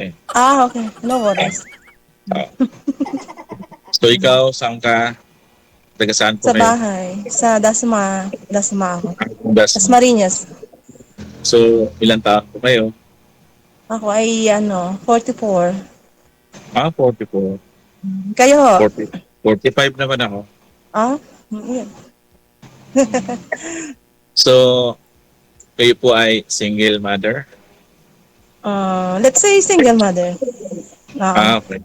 Eh. Okay. No worries. Ah, so ikaw, saan ka? Taga saan po Sa kayo? bahay. Sa Dasma. Dasma ako. Das. Dasmariñas. So, ilang taon po kayo? Ako ay 44. 44. Kayo ho? 40, 45 naman ako. Ah? Yun. So, kayo po ay single mother? Let's say single mother. Oo. Okay.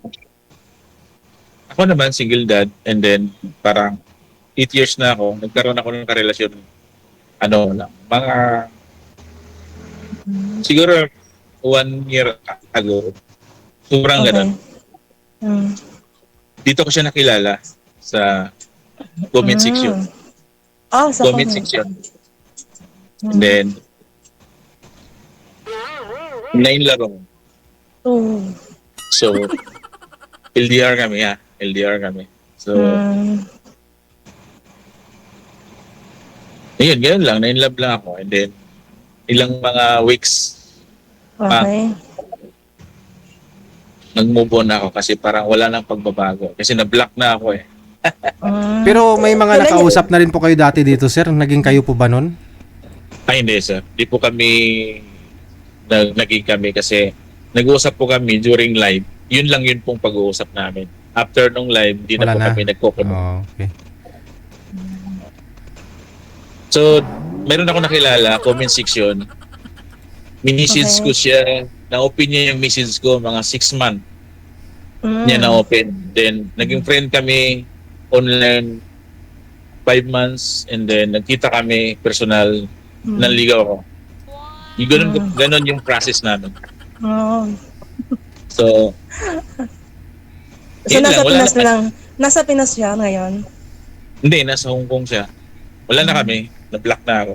Ako naman, single dad. And then, parang 8 years na ako. Nagkaroon ako ng karelasyon. Ano lang. Mga, siguro, 1 year ago. Sobrang Okay. ganun. Mm. Dito ko siya nakilala sa comment section. Mm. Sa Comment comment. section. And Mm. then, nainlaro. Oh. So, LDR kami ha. LDR kami. So, Mm. ayun, ganun lang. Na-inlove lang ako. And then, ilang mga weeks, Okay. nag-move on ako kasi parang wala nang pagbabago. Kasi na-block na ako eh. Mm. Pero may mga Kailan yun? nakausap na rin po kayo dati dito, sir. Naging kayo po ba nun? Ay, hindi sir. Di po kami naging kami kasi nag-uusap po kami during live. Yun lang yun pong pag-uusap namin. After nung live, di na Wala po na. kami nagko-connect. Oh, okay. So, meron ako nakilala, comment section. Miniseeds Okay. ko siya. Na-open niya yung message ko mga 6 months niya Mm. na-open. Then, naging friend kami online 5 months and then nagkita kami personal, nanligaw ako. Yung ganun yung process namin. Oh. So, So, yun nasa lang, wala Pinas na. lang. Nasa Pinas siya ngayon. Hindi, nasa Hong Kong siya. Wala na kami. Na-block na ako.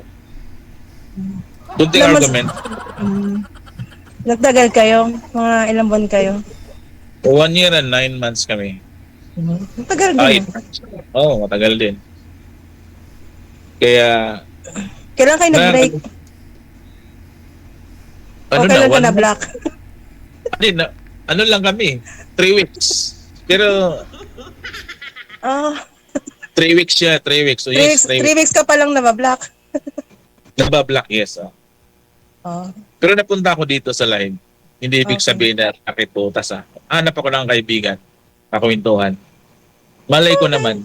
Kunting Ilang months- argument. Nagtagal kayo? Mga ilang buwan kayo? 1 year and 9 months kami. Nagtagal Ay, din. matagal din. Kaya, Kailan kayo nag-break? ano O na, kailan ka na-block? ano lang kami, 3 weeks. Pero, Ah, 3 weeks siya, 3 weeks. So 3 yes, weeks, 3 3 weeks. weeks ka pa lang nabablock. Nabablock, yes. Oh. Pero napunta ako dito sa live. Hindi ibig Okay. sabihin na bakit putas Hanap ako ng kaibigan, kakwentuhan. Malay ko naman,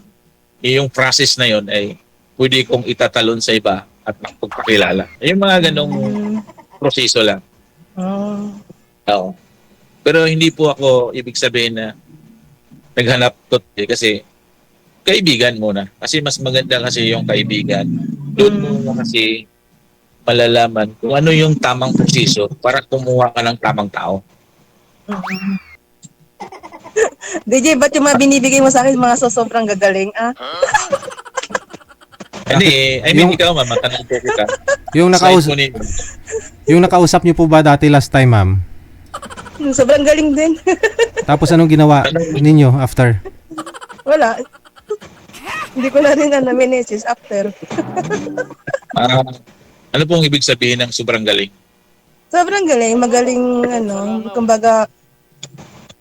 yung process na yon ay pwede kong itatalon sa iba at magpagpakilala. Yung mga ganong proseso lang. Oh. Oo. Pero hindi po ako ibig sabihin na naghanap ko kasi kaibigan muna. Kasi mas maganda kasi yung kaibigan. Doon mo kasi malalaman kung ano yung tamang proseso para kumuha ka ng tamang tao. DJ, ba't yung mga binibigay mo sa akin mga sobrang gagaling? Hindi, I mean, Yung- ikaw ma'am, matanong po kita. Yung Slide mo nakausap, ninyo. yung nakausap niyo po ba dati last time, ma'am? Sobrang galing din. Tapos anong ginawa ninyo after? Wala. Hindi ko na rin na-messages after. Ano pong ibig sabihin ng sobrang galing? Sobrang galing. Magaling, kumbaga,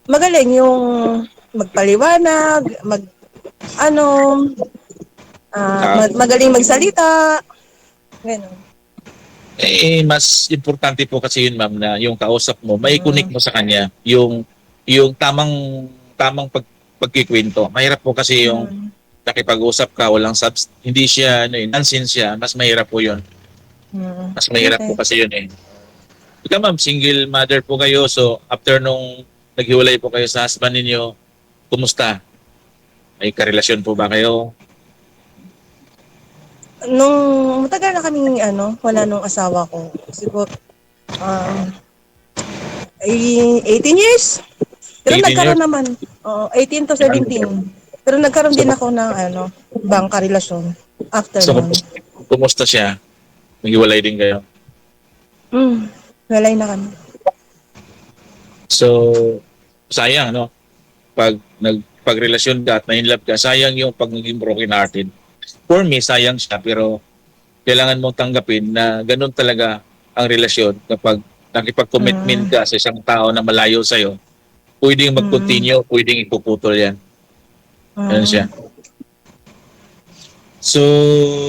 magaling yung magpaliwanag, magaling magsalita. Ganun. Mas importante po kasi yun ma'am na yung kausap mo, may connect mo sa kanya yung tamang pagkikwento. Mahirap po kasi yung nakipag-usap ka, walang hindi siya, nonsense siya, mas mahirap po yun. Mas mahirap po kasi yun eh. Ikaw ma'am, single mother po kayo, so after nung naghiwalay po kayo sa husband ninyo, kumusta? May karelasyon po ba kayo? Nung matagal na kaming wala nung asawa ko. Siguro 18 years. Pero 18 nagkaroon years? naman. 18 to 17. Pero nagkaroon din ako ng bangka relasyon after So, nun. kumusta siya? Naghiwalay din kayo? Walay na kami. So, sayang, no? Pag nagpagrelasyon ka at na-inlove ka, sayang yung pag naging broken hearted. For me, sayang siya, pero kailangan mong tanggapin na ganun talaga ang relasyon kapag nakipag-commitment ka sa isang tao na malayo sa'yo, pwedeng mag-continue, pwedeng ipuputol yan. Yan siya. So,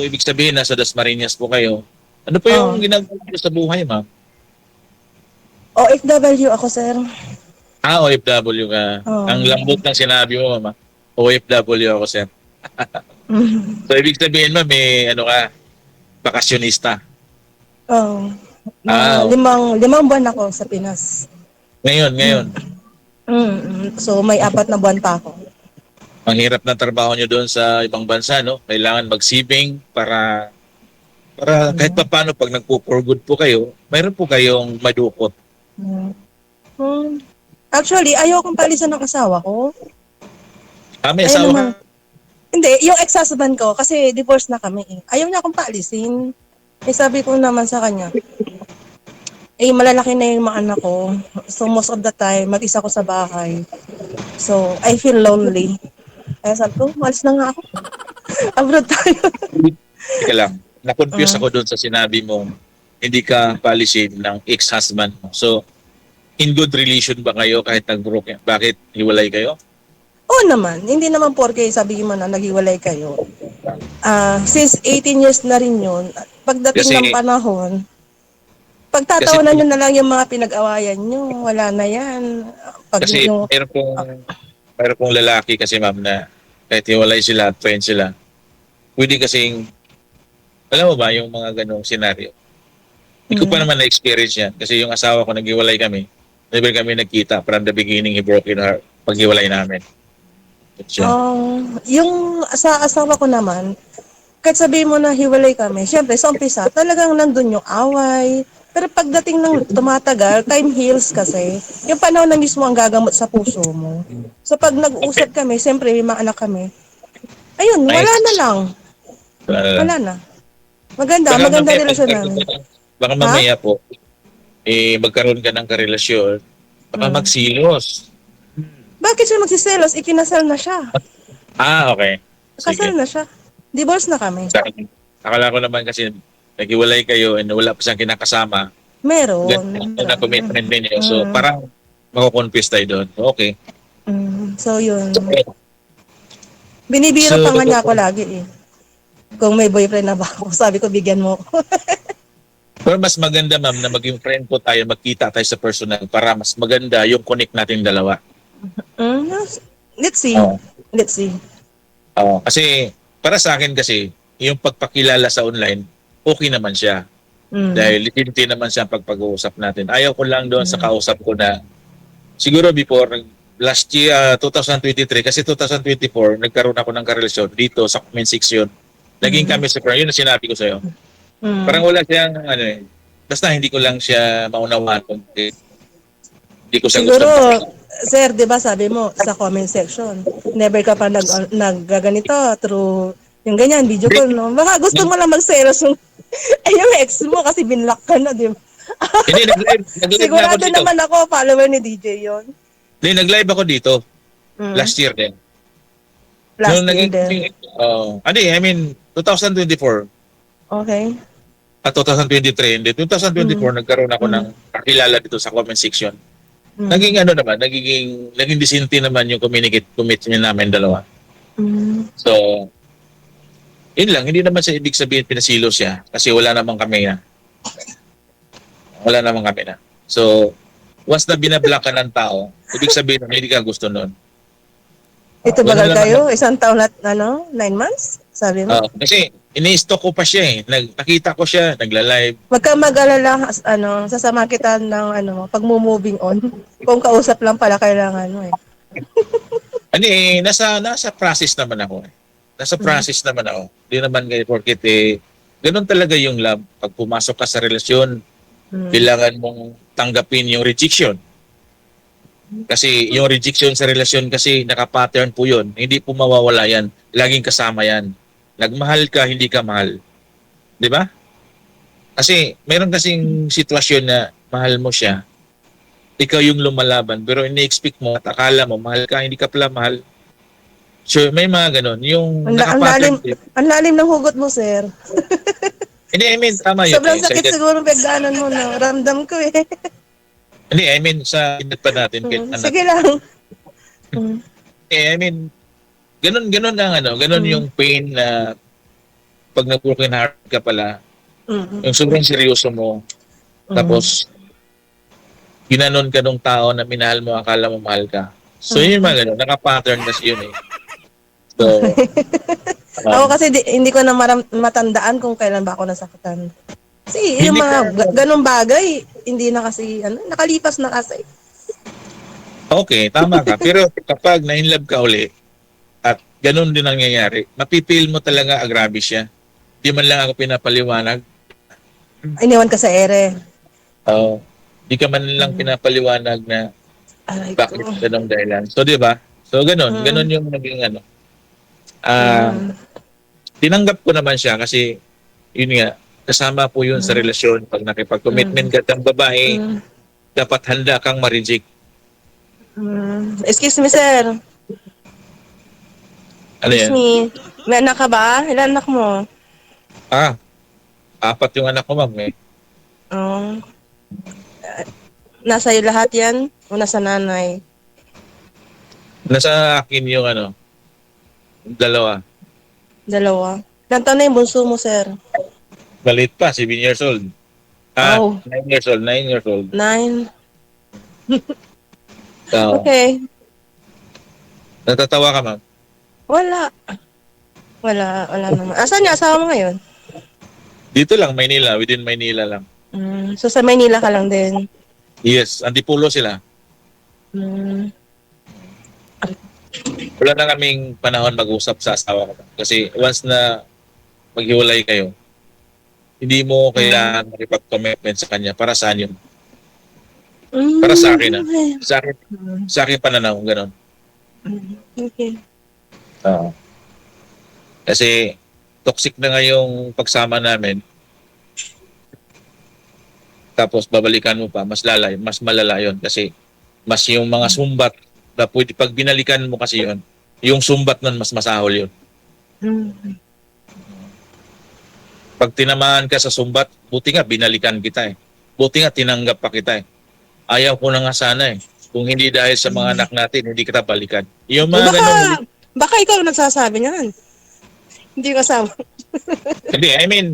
ibig sabihin, nasa Dasmariñas po kayo. Ano po yung ginagawa niyo sa buhay, ma'am? OFW ako, sir. OFW ka. Ang lambot ng sinabi mo, ma'am. OFW ako, sir. So, ibig sabihin, ma'am, ano ka, bakasyonista. Oh. Limang buwan ako sa Pinas. Ngayon. So, may 4 na buwan pa ako. Ang hirap na trabaho nyo doon sa ibang bansa, no? Kailangan mag-saving para kahit pa paano pag nagpo-for good po kayo, mayroon po kayong madukot. Actually, ayaw kong palisan ng asawa ko. May Ayaw asawa ka? naman. Hindi, yung ex-husband ko, kasi divorce na kami. Ayaw niya akong paalisin. Sabi ko naman sa kanya, malalaki na yung mga anak ko. So, most of the time, mag-isa ko sa bahay. So, I feel lonely. Kaya sabi ko, malis na nga ako. Abroad tayo. Teka lang. Na-confuse ako doon sa sinabi mo, hindi ka paalisin ng ex-husband mo. So, in good relation ba kayo kahit nag-broke? Bakit hiwalay kayo? Oo naman. Hindi naman porke sabihin mo na naghiwalay kayo. Since 18 years na rin yun, pagdating Kasi- ng panahon, pagtatawanan nyo na lang yung mga pinag-awayan nyo. Wala na yan. Kasi yung, mayroon pong lalaki kasi, ma'am, na kahit hiwalay sila, friend sila, pwede kasing, alam mo ba, yung mga ganong senaryo. Hindi ko pa naman na-experience yan. Kasi yung asawa ko, naghiwalay kami. Never kami nagkita. From the beginning, he broke in her paghiwalay namin. yung sa asawa ko naman, kahit sabihin mo na hiwalay kami, syempre sa umpisa, talagang nandun yung away. Pero pagdating ng tumatagal, time heals kasi. Yung panahon na mismo ang gagamot sa puso mo. So pag nag-uusap kami, syempre may mga anak kami. Ayun, wala na lang. Wala na. Maganda relasyon namin. Baka mamaya po, magkaroon ka ng karelasyon, baka magsilos. Bakit siya magsiselos? Ikinasal na siya. Okay. Kasal na siya. Divorce na kami. Akala ko naman kasi naghiwalay kayo and wala pa siyang kinakasama. Meron. Ganun na commitment din niyo. So parang mako-confuse tayo doon. Okay. So yun. Binibiro pa nga niya ako lagi eh. Kung may boyfriend na ba ako, sabi ko bigyan mo ako. Pero mas maganda, ma'am, na maging friend po tayo, magkita tayo sa personal para mas maganda yung connect natin dalawa. Let's see. Let's see. Kasi para sa akin kasi, yung pagpakilala sa online, okay naman siya. Dahil hindi naman siya pag-uusap natin. Ayaw ko lang doon sa kausap ko na siguro before last year, 2023, kasi 2024, nagkaroon ako ng karelasyon dito sa comment section. Naging kami sa yun na sinabi ko sa'yo. Parang wala siyang, basta hindi ko lang siya maunawaan. Hindi ko siya siguro, gusto. sir, di ba sabi mo sa comment section, never ka pa naggaganito through yung ganyan, video call, no? Baka gusto mo lang mag-selos yung, yung ex mo kasi binlock ka na, di ba? Hindi, nag-live na ako Sigurado dito. naman ako, follower ni DJ yon. Hindi, nag-live ako dito. Last year din. Last year din. I mean, 2024. Okay. At 2023. Hindi, 2024, nagkaroon ako ng kakilala dito sa comment section. Naging naging disente naman yung commitment namin dalawa. So, yun lang, hindi naman siya ibig sabihin pinasilo siya kasi wala naman kami na. Wala naman kami na. So, once na binablock ka ng tao, ibig sabihin na hindi ka gusto nun. Ito bagal kayo? Isang taon at 9 months? Sabi mo? Kasi ini-stalk ko pa siya eh. Nakita ko siya, nagla-live. Wag kang mag-alala, sasama kita ng pag-moving on. Kung kausap lang pala kailangan mo eh. Nasa process naman ako eh. Nasa process naman ako. Hindi naman kayo porkit ganun talaga yung love. Pag pumasok ka sa relasyon, kailangan mong tanggapin yung rejection. Kasi yung rejection sa relasyon kasi naka-pattern po yun. Hindi po mawawala yan. Laging kasama yan. Nagmahal ka, hindi ka mahal. Di ba? Kasi meron kasing sitwasyon na mahal mo siya, ikaw yung lumalaban, pero ini-expect mo at akala mo mahal ka, hindi ka pala mahal. So may mga ganon. Yung Ang lalim ng hugot mo, sir. Hindi, I mean, tama yun. Sobrang Sa sakit edad, siguro pagdaanan mo na. Ramdam ko eh. hindi, I mean, sa edad pa natin, kailangan Sige natin. lang. Mm. I mean, ganun ang ganun Mm. yung pain na pag nag-broken heart ka pala, Mm. yung sobrang seryoso mo, tapos ginanon ka nung tao na minahal mo, akala mo mahal ka. So yun yung mga ganun, naka-pattern kasi yun eh. So, Ako kasi hindi ko na matandaan kung kailan ba ako nasaktan. Kasi yung Hindi mga ka- ganong bagay, hindi na kasi, nakalipas na kasi. okay, tama ka. Pero kapag na-inlove ka uli, at ganun din ang nangyayari, mapipil mo talaga agrabe siya. Di man lang ako pinapaliwanag. Iniwan ka sa ere. Di ka man lang pinapaliwanag na Aray bakit ko. ganong dahilan. So, di ba? So, ganun yung naging tinanggap ko naman siya kasi, yun nga, kasama po yun sa relasyon. Pag nakipag-commitment ka ng babae, dapat handa kang ma-reject. Excuse me, sir. Ano Excuse yan? me. May anak ka ba? Ilan anak mo? 4 yung anak ko, ma'am. Eh. Oh. Nasa iyo lahat yan? O nasa nanay? Nasa akin yung 2. Dalawa. Ilan taon na yung bunso mo, sir? Maliit pa, 7 years old. Oh. 9 years old, 9 years old. 9. So, Okay. natatawa ka, ma'am. Wala. Wala naman. Asan yung asawa mo ngayon? Dito lang, Maynila. Within Maynila lang. So sa Maynila ka lang din. Yes, Antipulo sila. Mm. Wala na kaming panahon mag-usap sa asawa ko. Kasi once na maghiwalay kayo, hindi mo kailangan makipag-commitment sa kanya. Para saan yun? Para sa akin, Sa akin pananaw, gano'n. Okay. Kasi toxic na nga yung pagsama namin. Tapos babalikan mo pa, mas malala yun. Kasi mas yung mga sumbat na pwede, pag binalikan mo kasi yun, yung sumbat nun mas masahol yun. Pag tinamaan ka sa sumbat, buti nga binalikan kita eh. Buti nga tinanggap pa kita eh. Ayaw ko na nga sana eh. Kung hindi dahil sa mga anak natin, hindi kita balikan. Yung mga ganun. Baka ikaw ang nagsasabi niyan. Hindi ko kasama. Hindi, I mean,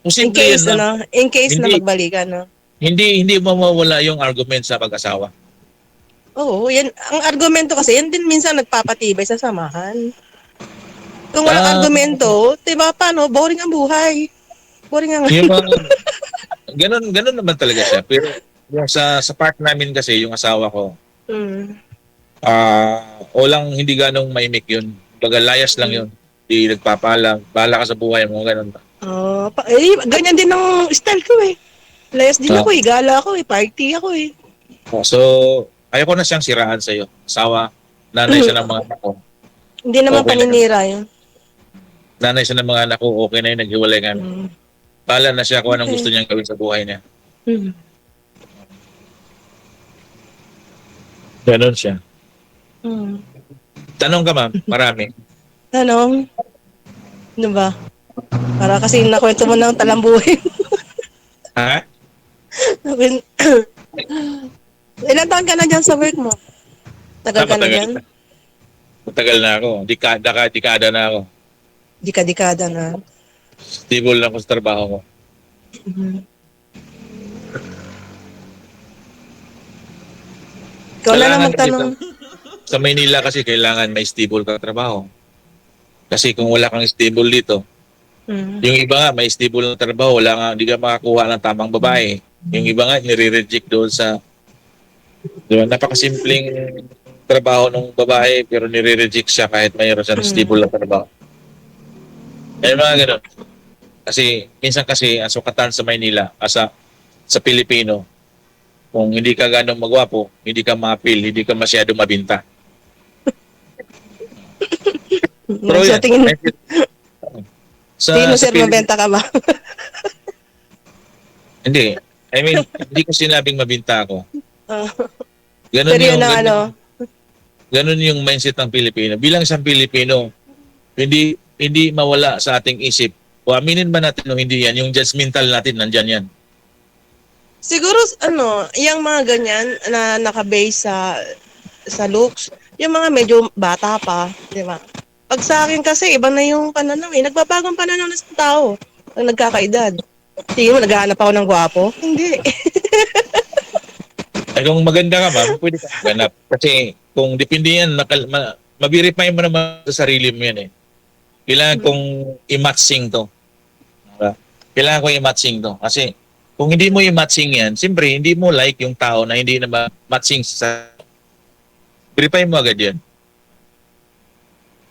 In posible case, yan na. in case na Hindi. magbalikan, no? Hindi mawawala yung argument sa pag-asawa. Oo, yan. Ang argumento kasi, yan din minsan nagpapatibay sa samahan. Kung walang argumento, diba, paano? Boring ang buhay. Boring ang... Yung mga, ganun naman talaga siya. Pero yung sa part namin kasi, yung asawa ko, walang hindi ganong maimik yun. Baga layas lang yun. Di nagpapalang, bahala ka sa buhay mo, ganun. Ganyan din ang style ko eh. Layas din ako eh, gala ako eh, party ako eh. So, ayoko na siyang siraan sa'yo. Asawa, nanay siya ng mga anak ko. Hindi naman Okay na paninira yun. Nanay siya ng mga anak ko, okay na yun, naghiwalay kami. Bahala na siya kung anong gusto niyang gawin sa buhay niya. Ganon siya. Tanong ka, ma'am. Marami. Tanong? Ano ba? Para kasi nakwento mo ng talambuhin. Ha? Ilan taon ka na dyan sa work mo? Tagal ka na dyan? Matagal na ako. Dekada na ako. Dika-dikada na. Stable lang ako sa trabaho ko. Ikaw na lang magtanong. Sa Maynila kasi kailangan may stable ka trabaho. Kasi kung wala kang stable dito, yung iba nga may stable na trabaho, wala nga, hindi ka makakuha ng tamang babae. Yung iba nga, nire-reject doon sa, diba, napakasimpleng trabaho ng babae, pero nire-reject siya kahit mayroon siya ng stable na trabaho. Ay mga ganun. Kasi, minsan kasi, ang sukatan sa Maynila, sa Pilipino, kung hindi ka ganong magwapo, hindi ka ma-appeal, hindi ka masyado mabinta. Pero So, tingin, tingin mo sir, mabenta ka ba? Hindi. I mean, hindi ko sinabing mabinta ako. Ganun Pero yun na ano? Ganun yung mindset ng Pilipino. Bilang isang Pilipino, hindi mawala sa ating isip O aminin ba natin o hindi yan, yung judgmental natin, nandyan yan. Siguro, yung mga ganyan na nakabase sa looks, yung mga medyo bata pa, di ba? Pag sa akin kasi, iba na yung pananaw eh. Nagbabagong pananaw na sa tao pag nagkakaedad. Tingin mo, naghahanap ako ng gwapo? Hindi. Ay, kung maganda ka, ma'am, pwede ka ganap. Kasi kung depende yan, ma-verify mo naman sa sarili mo yan eh. Kailangan kong i-matching to. Diba? Kailangan kong i-matching to. Kasi kung hindi mo i-matching yan, siyempre, hindi mo like yung tao na hindi na matching sa... Verify mo agad yan.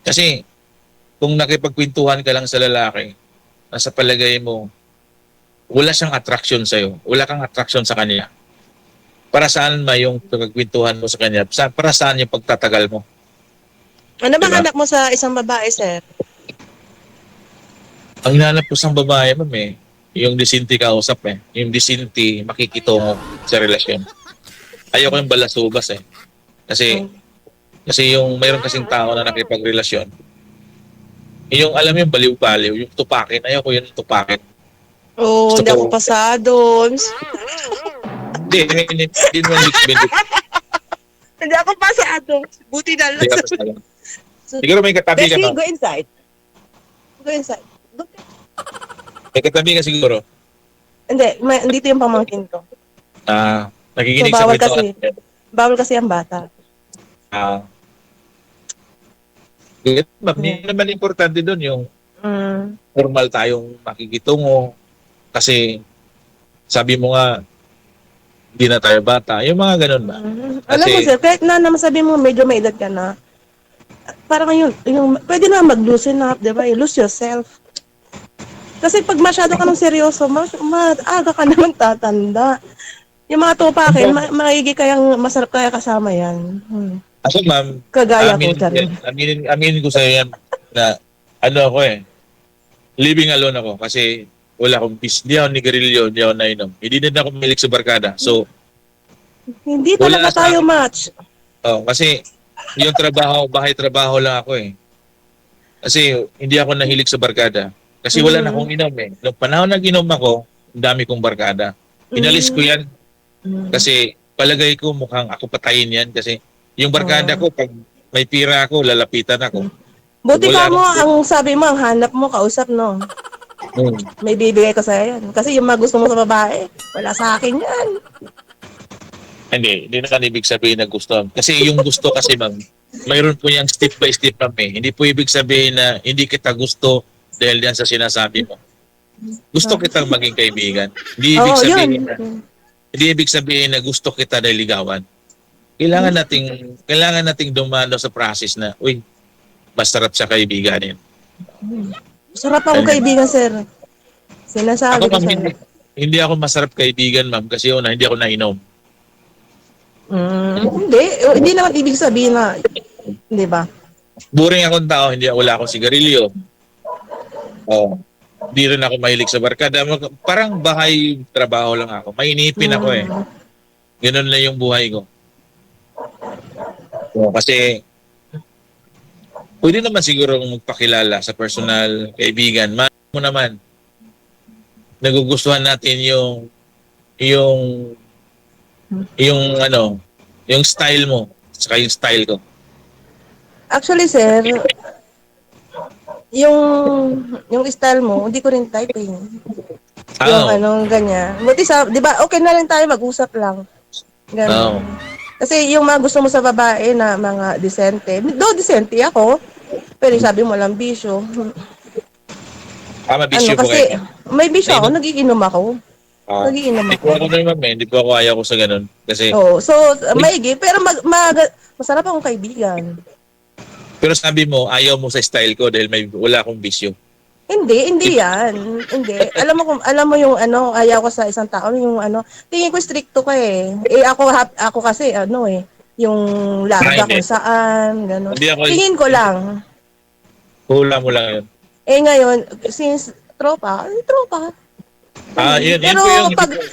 Kasi kung nakipagkwentuhan ka lang sa lalaki, nasa palagay mo, wala siyang attraction sa'yo. Wala kang attraction sa kanya. Para saan ba yung pagkwentuhan mo sa kanya? Para saan yung pagtatagal mo? Ano bang Diba? anak mo sa isang babae, sir? Ang hinahanap ko sa babae, ma'am eh, yung disinti kausap eh. Yung disinti makikitungo sa relasyon. Ayoko yung balasubas eh. Kasi yung mayroon kasing tao na nakipagrelasyon. Yung alam mo yung baliw-baliw, yung tupakin. Ayoko yun tupakin. Oh, Gusto hindi ako ko- pasado. Hindi naman ibig Hindi ako pasado. Buti na lang. sabihin. Siguro may katabi ka, Bessie, ma'am. go inside. Go inside. May katabi ka siguro. Hindi, dito yung pamangkin ko. Nakikinig So, sa bawal kwento. kasi. Bawal kasi ang bata. Ma'am, hindi naman importante doon yung Mm. formal tayong makikitungo. Kasi sabi mo nga, hindi na tayo bata. Yung mga ganun ba? Alam mo, sir, kahit na naman sabi mo medyo may edad ka na, parang yung pwede na mag-loosen up, di ba? Lose yourself. Kasi pag masyado ka ng seryoso, aga ka naman tatanda. Yung mga tupakin, maigi kayang masarap kaya kasama yan. Ako, ma'am, Kagaya ko, aminin ko sa yan na ano ako eh, living alone ako kasi wala akong peace. Hindi ako nigarilyo, hindi ako nainom. Hindi din ako milik sa barkada. So, Hindi wala talaga sa tayo akin. match. Kasi yung trabaho, bahay trabaho lang ako eh. Kasi hindi ako nahilig sa barkada. Kasi wala na akong inom eh. Noong panahon na ginom ako, ang dami kong barkada. Inalis ko yan kasi palagay ko mukhang ako patayin yan kasi yung barkada ko, pag may pira ako, lalapitan ako. Buti Wala ka mo, akong- ang sabi mo, ang hanap mo, kausap, no? May bibigay ko sa'yo yan. Kasi yung mga gusto mo sa babae, wala sa akin yan. Hindi naman ibig sabihin na gusto. Kasi yung gusto kasi, ma'am, mayroon po yung step by step, ma'am eh. Hindi po ibig sabihin na hindi kita gusto dahil yan sa sinasabi mo. Gusto kitang maging kaibigan. Hindi ibig Oo, sabihin yun. na, hindi ibig sabihin na gusto kita dahil ligawan. Kailangan nating dumano sa process na, uy, masarap sa kaibiganin. Sarap akong kaibigan, sir. Sinasabi Ako, ko ma'am, sa'yo. hindi ako masarap kaibigan, ma'am, kasi una, hindi ako nainom. Hindi naman ibig sabihin na, di ba? Boring akong tao, wala akong sigarilyo. Di rin ako mahilig sa barkada. Parang bahay trabaho lang ako. Mainipin ako eh. Ganun lang yung buhay ko. Kasi pwede naman siguro magpakilala sa personal kaibigan. Mo naman, nagugustuhan natin yung style mo, saka yung style ko. Actually, sir, yung style mo, hindi ko rin type eh. Yung ganyan. Buti di ba, okay na rin tayo, mag-usap lang. Ganun. Kasi yung mga gusto mo sa babae na mga disente, disente ako, pero sabi mo lang bisyo. Mabisyo po Kasi kayo. may bisyo ako, nagiinom ako. Nagiinom Hindi ako. po ako naman hindi po ako ayaw ko sa ganun. Kasi, So, maigi, pero masarap akong kaibigan. pero sabi mo, ayaw mo sa style ko dahil wala akong bisyo. Hindi yan. Hindi. Alam mo yung ayaw ko sa isang tao, yung tingin ko stricto ka eh. Ako kasi yung larga Hindi. kung saan, gano'n. Hindi ako- Tingin ko lang. Hula mo lang yun. Ngayon, since tropa, tropa. Yun Pero po yung...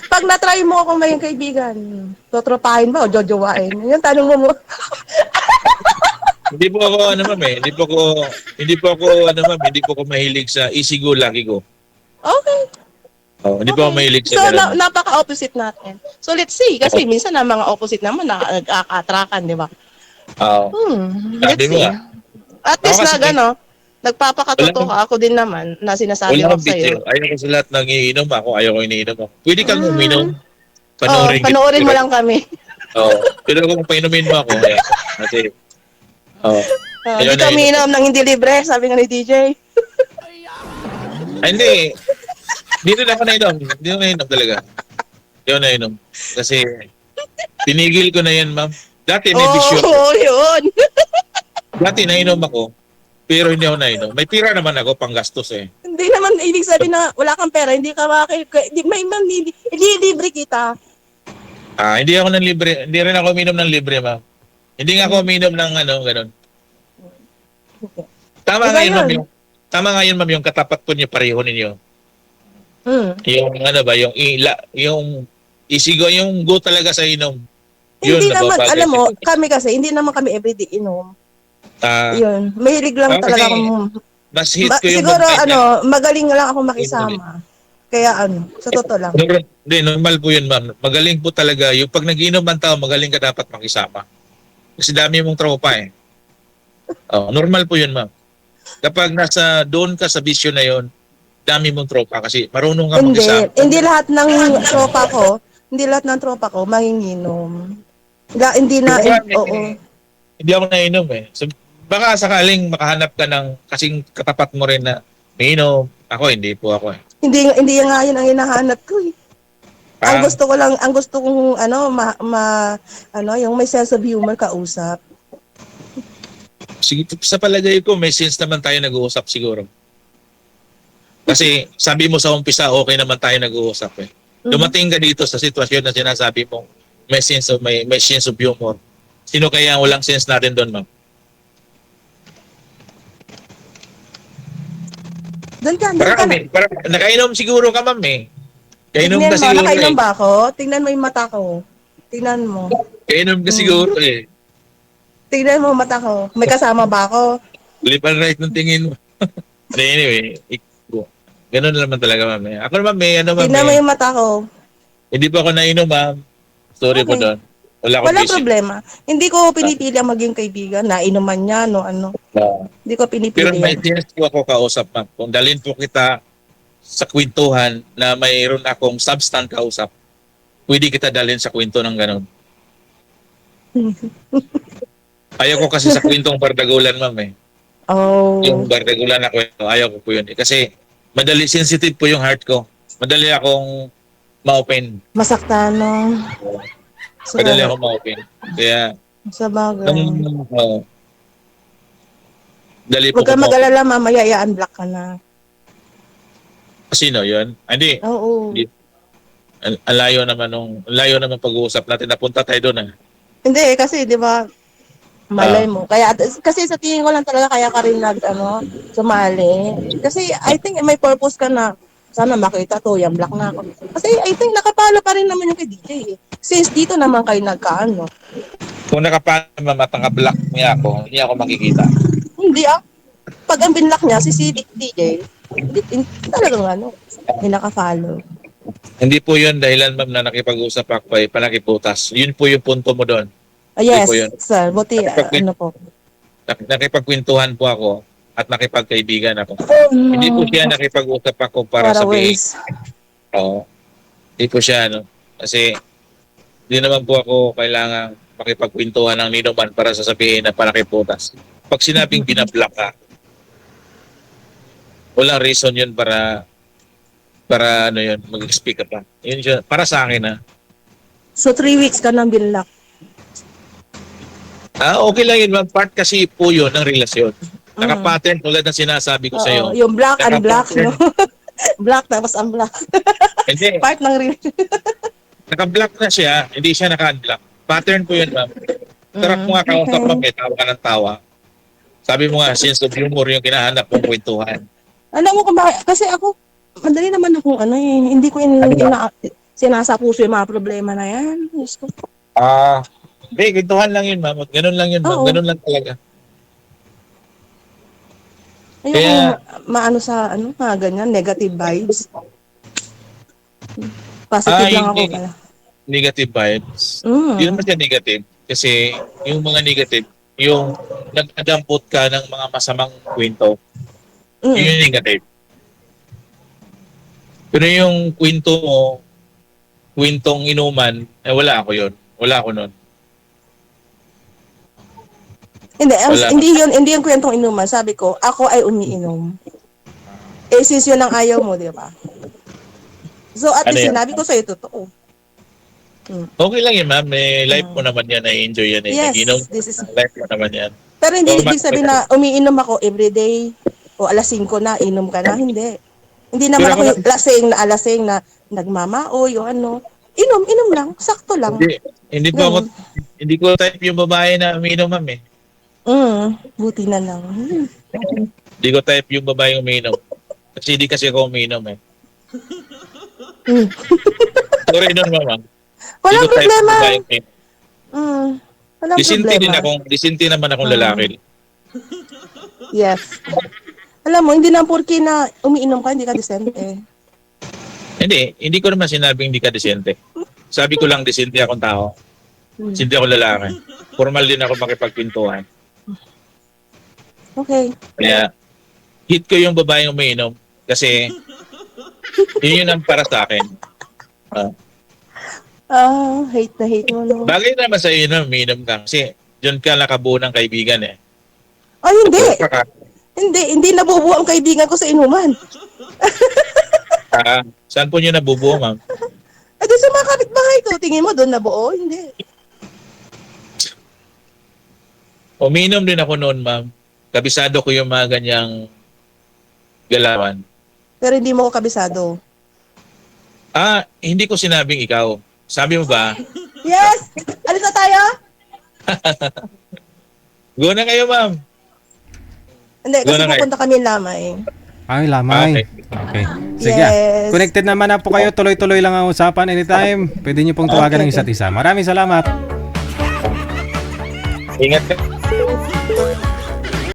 pag na-try mo akong maging kaibigan, totropahin ba o jojowain? Yung tanong mo. Hindi po ako ano ma'am eh. Hindi po ako ano ma'am, hindi po ako mahilig sa easy go, lucky go. Okay. Oh, hindi po ako mahilig So, sa ganun. napaka-opposite natin. So, let's see. Kasi minsan na mga opposite naman nagkakatrakan, di ba? Oo. Let's Sabi mo see. nga. At least Ako na kasi- gano, nagpapakatotoo Wala- ako din naman na sinasabi Wala ko akong sa'yo. bitch. Ayaw ko sa lahat ng iinom ako. Ayaw ko iniinom ako. Pwede kang uminom. Oh, panoorin mo lang kami. Oo. Pero kung painumin mo ako, ayan. Kasi, oo. Ayun Hindi na kami yun. inom ng hindi libre, sabi nga ni DJ. Ay, hindi. Dito na ako nainom. Hindi ako nainom talaga. Hindi ako nainom. Kasi, tinigil ko na yan, ma'am. Dati may bisyo. Oo, yun. Dati nainom ako. Pero hindi ako nainom. May pira naman ako, panggastos eh. Hindi naman ibig sabihin na wala kang pera, hindi ka hindi libre kita. Hindi ako ng libre. Hindi rin ako uminom ng libre, ma'am. Hindi nga ako uminom ng ano, ganun. Tama Iba nga yun, yun. ma'am. Tama nga yun, ma'am, yung katapat po niyo pareho ninyo. Yung ano ba, yung isigo, yung go talaga sa inom. Hindi naman, nababagay. alam mo, kami kasi, hindi naman kami everyday inom. Ah, Yun, mahilig lang kasi talaga akong... mas hit ko yung siguro, bantay niya. magaling lang ako makisama. Kaya sa totoo lang. Hindi, normal po yun, ma'am. Magaling po talaga. Yung pag nag-inom ang tao, magaling ka dapat makisama. Kasi dami mong tropa eh. Oh, normal po yun, ma'am. Kapag doon ka sa bisyo na yun, dami mong tropa kasi marunong ka makisama. Hindi lahat ng tropa ko manginginom. Hindi na, oo. Hindi ako nainom eh. So, baka sakaling makahanap ka ng kasing katapat mo rin na minom. Ako, hindi po ako eh. Hindi nga yun ang hinahanap ko eh. Ang gusto kong yung may sense of humor kausap. Sige, sa palagay ko, may sense naman tayo nag-uusap siguro. Kasi sabi mo sa umpisa, okay naman tayo nag-uusap eh. Dumating ka dito sa sitwasyon na sinasabi mo, may sense of humor. Sino kaya ang walang sense natin doon, ma'am? Doon ka. Parang nakainom siguro ka, ma'am eh. Kainom Tingnan ka mo, siguro nakainom eh. ba ako? Tingnan mo yung mata ko. Tingnan mo. Kainom ka siguro eh. Tingnan mo mata ko. May kasama ba ako? Lipan right ng tingin mo. But anyway, ganun naman talaga, ma'am eh. Ako naman may ma'am Tingnan mo eh. yung mata ko. Hindi pa ako nainom, ma'am. Sorry po Okay. doon. Wala akong Walang vision. problema. Hindi ko pinipili ang maging kaibigan. Nainuman niya, Hindi ko Pero pinipili may yan. chance po ako kausap, ma'am. Kung dalhin po kita sa kwentuhan na mayroon akong substance kausap, pwede kita dalhin sa kwento ng ganun. Ayaw ko kasi sa kwentong bardagulan, ma'am eh. Oh. Yung bardagulan na kwento, ayaw ko po yun eh. Kasi madali sensitive po yung heart ko. Madali akong ma-open. Masaktan, no? Madali akong ma-open. Kaya, Sa bagay. dali po Huwag ka ko mag-alala, mamaya i-unblock ka na. Sino yun? Hindi. Oo. Hindi. Ang layo naman pag-uusap natin. Napunta tayo doon. Hindi, kasi, di ba, malay mo. Kaya, kasi sa tingin ko lang talaga kaya ka rin sumali. Kasi, I think may purpose ka na, sana makita to, yung black na ako. Kasi, I think nakapalo pa rin naman yung kay DJ. Since dito naman kayo nagkaano. Kung nakapano at nakablock niya ako, hindi ako makikita. Hindi pag ang binlock niya, si DJ, talagang hindi nakafollow. Hindi po yun dahilan, ma'am, na nakipag-usap ako ay panakiputas. Yun po yung punto mo doon. Yes, po yun. sir. Buti, po. Nakipagkwentuhan po ako at nakipagkaibigan ako. Hindi po siya nakipag-usap ako para sabihin. Oo. Hindi po siya, Kasi, hindi naman po ako kailangan makipagkwentuhan ng ninuman para sasabihin na panakiputas. Pag sinabing binablock ka, walang reason yun para mag-speak ka pa. Yun siya, para sa akin So, 3 weeks ka nang binlock. Okay lang yun, ma'am. Part kasi po yun ng relasyon. Naka-pattern tulad ng sinasabi ko sa iyo. Yung black, unblock, no? Black, tapos unblock. Hindi, Part ng naka-block na siya, hindi siya naka-unblock. Pattern po yun, ma'am. Sarap mo nga kausap, ma'am, tawa ka ng tawa. Sabi mo nga, sense of humor yung kinahanap mong kwentuhan. Alam mo kung bakit, kasi ako, madali naman akong hindi ko sinasa puso yung mga problema na yan. Diyos ko. Hindi, kwentuhan lang yun, ma'am. Ganun lang yun, ma'am. Oo. Ganun lang talaga. Ayoko Kaya- maano sa mga ganyan, negative vibes. Positive lang ako hindi. pala. Negative vibes. Mm. Hindi naman siya negative. Kasi yung mga negative, yung nagadampot ka ng mga masamang kwento, yun Mm. yung negative. Pero yung kwento mo, kwentong inuman, wala ako yun. Wala ako nun. Wala. Hindi yung kwentong inuman. Sabi ko, ako ay umiinom. Eh, since yun ang ayaw mo, di ba? So, at Ano least yan? sinabi ko sa'yo, totoo. Okay lang yun, ma'am. Life mo naman yan. Na-enjoy yan. Yes, Nag-inom. this is... Life mo naman yan. Pero hindi So, ibig sabihin na umiinom ako everyday o alas 5 na, inom ka na. Hindi. Hindi naman Pero ako ako yung lasing na nagmamaoy o ano. Inom lang. Sakto lang. Hindi po ako, hindi ko type yung babae na umiinom, ma'am eh. Buti na lang. Hindi ko type yung babae umiinom. Kasi hindi kasi ako umiinom eh. Sorry nun, ma'am. Walang Hindi ko type yung problema. babae umiinom. Walang problema. Disinti naman akong lalaki. Yes. Alam mo, hindi na porke na umiinom ka, hindi ka disente. Hindi ko naman sinabing hindi ka disente. Sabi ko lang disente akong tao. Disente ako lalaki. Formal din ako makipagpintuhan. Okay. Kaya, hit ko yung babaeng umiinom kasi yun ang para sa akin. Hate na hate mo, no? Bagay naman sa iyo na umiinom ka kasi dyan ka nakabuo ng kaibigan eh. Ay, hindi. Baka, Hindi nabubuo ang kaibigan ko sa inuman. saan po nyo nabubuo, ma'am? Eh, di sa mga kapitbahay ko, tingin mo doon nabuo? Hindi. Umiinom din ako noon, ma'am. Kabisado ko yung mga ganyang galawan. Pero hindi mo ko kabisado. Hindi ko sinabing ikaw. Sabi mo ba, Yes! Alis na tayo? go na kayo, ma'am. Hindi, kasi Doon na kayo. pupunta kami Lamay. Ay, lamay. Okay. Sige. Yes. Connected naman na po kayo. Tuloy-tuloy lang ang usapan anytime. Pwede niyo pong tawagan ng isa't isa. Maraming salamat. Ingat ka.